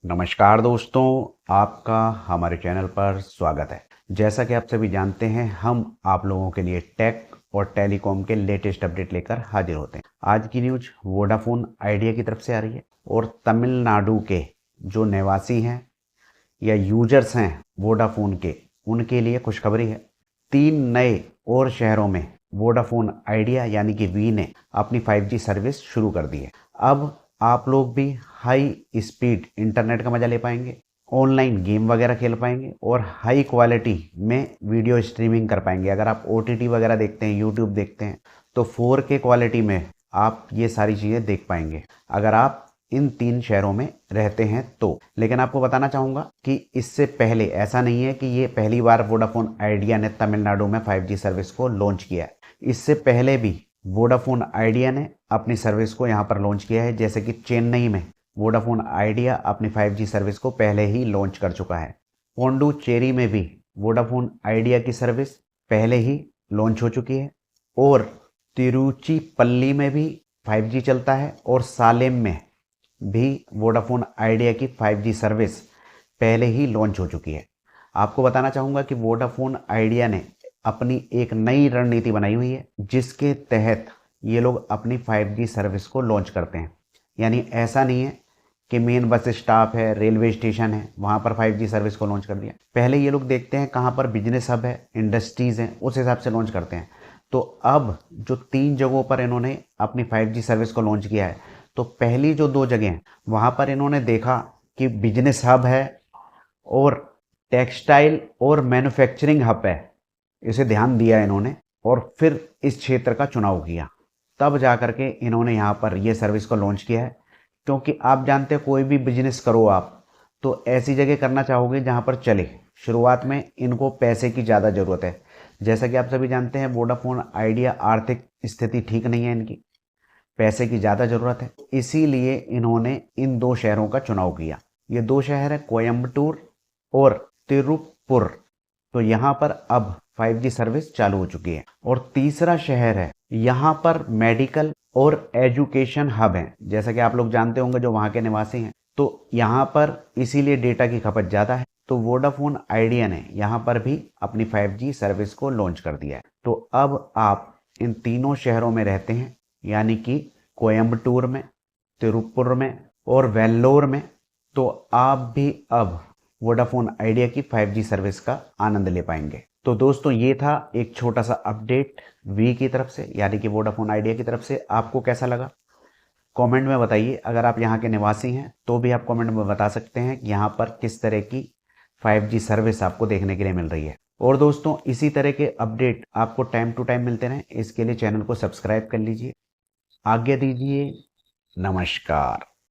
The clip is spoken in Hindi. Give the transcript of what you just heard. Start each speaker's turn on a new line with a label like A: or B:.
A: नमस्कार दोस्तों, आपका हमारे चैनल पर स्वागत है। जैसा कि आप सभी जानते हैं, हम आप लोगों के लिए टेक और टेलीकॉम के लेटेस्ट अपडेट लेकर हाजिर होते हैं। आज की न्यूज वोडाफोन आइडिया की तरफ से आ रही है और तमिलनाडु के जो निवासी हैं या यूजर्स हैं वोडाफोन के, उनके लिए खुशखबरी है। 3 नए और शहरों में वोडाफोन आइडिया यानी कि वी ने अपनी 5G सर्विस शुरू कर दी है। अब आप लोग भी हाई स्पीड इंटरनेट का मजा ले पाएंगे, ऑनलाइन गेम वगैरह खेल पाएंगे और हाई क्वालिटी में वीडियो स्ट्रीमिंग कर पाएंगे। अगर आप OTT वगैरह देखते हैं, यूट्यूब देखते हैं, तो 4K क्वालिटी में आप ये सारी चीज़ें देख पाएंगे अगर आप इन 3 शहरों में रहते हैं तो। लेकिन आपको बताना चाहूँगा कि इससे पहले ऐसा नहीं है कि ये पहली बार वोडाफोन आइडिया ने तमिलनाडु में 5G सर्विस को लॉन्च किया है। इससे पहले भी वोडाफोन आइडिया ने अपनी सर्विस को यहाँ पर लॉन्च किया है। जैसे कि चेन्नई में वोडाफोन आइडिया अपनी 5G सर्विस को पहले ही लॉन्च कर चुका है। पोंडुचेरी में भी वोडाफोन आइडिया की सर्विस पहले ही लॉन्च हो चुकी है और तिरुचिपल्ली में भी 5G चलता है और सालेम में भी वोडाफोन आइडिया की 5G सर्विस पहले ही लॉन्च हो चुकी है। आपको बताना चाहूँगा कि वोडाफोन आइडिया ने अपनी एक नई रणनीति बनाई हुई है, जिसके तहत ये लोग अपनी 5G सर्विस को लॉन्च करते हैं। यानी ऐसा नहीं है कि मेन बस स्टॉप है, रेलवे स्टेशन है, वहाँ पर 5G सर्विस को लॉन्च कर दिया। पहले ये लोग देखते हैं कहाँ पर बिजनेस हब है, इंडस्ट्रीज़ हैं, उस हिसाब से लॉन्च करते हैं। तो अब जो 3 जगहों पर इन्होंने अपनी 5G सर्विस को लॉन्च किया है, तो पहली जो 2 जगह हैं वहाँ पर इन्होंने देखा कि बिजनेस हब है और टेक्सटाइल और मैन्युफैक्चरिंग हब है, इसे ध्यान दिया इन्होंने और फिर इस क्षेत्र का चुनाव किया। तब जा कर के इन्होंने यहाँ पर ये सर्विस को लॉन्च किया है। क्योंकि आप जानते हैं कोई भी बिजनेस करो आप तो ऐसी जगह करना चाहोगे जहाँ पर चले। शुरुआत में इनको पैसे की ज़्यादा ज़रूरत है। जैसा कि आप सभी जानते हैं, वोडाफोन आइडिया आर्थिक स्थिति ठीक नहीं है, इनकी पैसे की ज़्यादा ज़रूरत है। इसीलिए इन्होंने इन 2 शहरों का चुनाव किया। ये 2 शहर हैं कोयम्बटूर और तिरुपुर। तो यहाँ पर अब 5G सर्विस चालू हो चुकी है। और तीसरा शहर है, यहाँ पर मेडिकल और एजुकेशन हब है। जैसा कि आप लोग जानते होंगे जो वहाँ के निवासी हैं, तो यहाँ पर इसीलिए डेटा की खपत ज़्यादा है। तो वोडाफोन आइडिया ने यहाँ पर भी अपनी 5G सर्विस को लॉन्च कर दिया है। तो अब आप इन तीनों शहरों में रहते हैं, यानी कि कोयम्बटूर में, तिरुपुर में और वेल्लोर में, तो आप भी अब वोडाफोन आइडिया की 5G सर्विस का आनंद ले पाएंगे। तो दोस्तों, ये था एक छोटा सा अपडेट वी की तरफ से, यानी कि वोडाफोन आइडिया की तरफ से। आपको कैसा लगा कमेंट में बताइए। अगर आप यहाँ के निवासी हैं तो भी आप कमेंट में बता सकते हैं कि यहाँ पर किस तरह की 5G सर्विस आपको देखने के लिए मिल रही है। और दोस्तों, इसी तरह के अपडेट आपको टाइम टू टाइम मिलते रहें, इसके लिए चैनल को सब्सक्राइब कर लीजिए। आज्ञा दीजिए, नमस्कार।